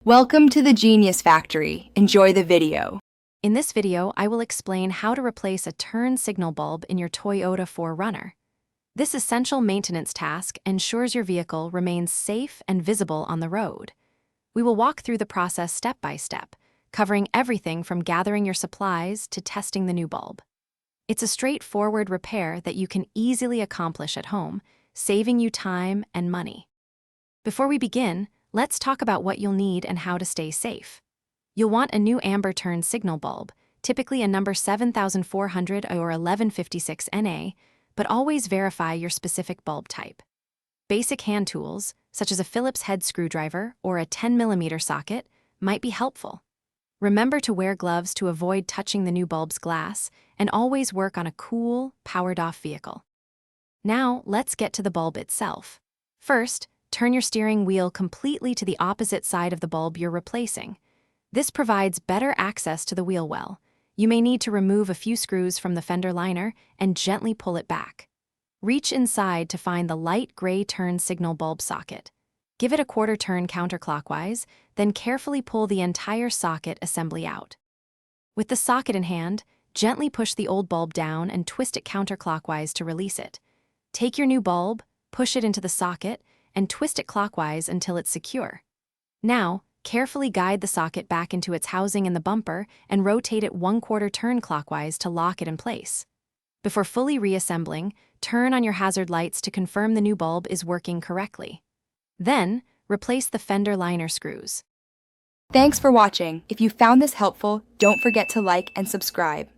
Welcome to the Genius Factory. Enjoy the video. In this video, I will explain how to replace a turn signal bulb in your Toyota 4Runner. This essential maintenance task ensures your vehicle remains safe and visible on the road. We will walk through the process step by step, covering everything from gathering your supplies to testing the new bulb. It's a straightforward repair that you can easily accomplish at home, saving you time and money. Before we begin, let's talk about what you'll need and how to stay safe. You'll want a new amber turn signal bulb, typically a number 7400 or 1156 NA, but always verify your specific bulb type. Basic hand tools, such as a Phillips head screwdriver or a 10mm socket, might be helpful. Remember to wear gloves to avoid touching the new bulb's glass, and always work on a cool, powered-off vehicle. Now, let's get to the bulb itself. First, turn your steering wheel completely to the opposite side of the bulb you're replacing. This provides better access to the wheel well. You may need to remove a few screws from the fender liner and gently pull it back. Reach inside to find the light gray turn signal bulb socket. Give it a quarter turn counterclockwise, then carefully pull the entire socket assembly out. With the socket in hand, gently push the old bulb down and twist it counterclockwise to release it. Take your new bulb, push it into the socket, and twist it clockwise until it's secure. Now, carefully guide the socket back into its housing in the bumper and rotate it 1/4 turn clockwise to lock it in place. Before fully reassembling, turn on your hazard lights to confirm the new bulb is working correctly. Then, replace the fender liner screws. Thanks for watching. If you found this helpful, don't forget to like and subscribe.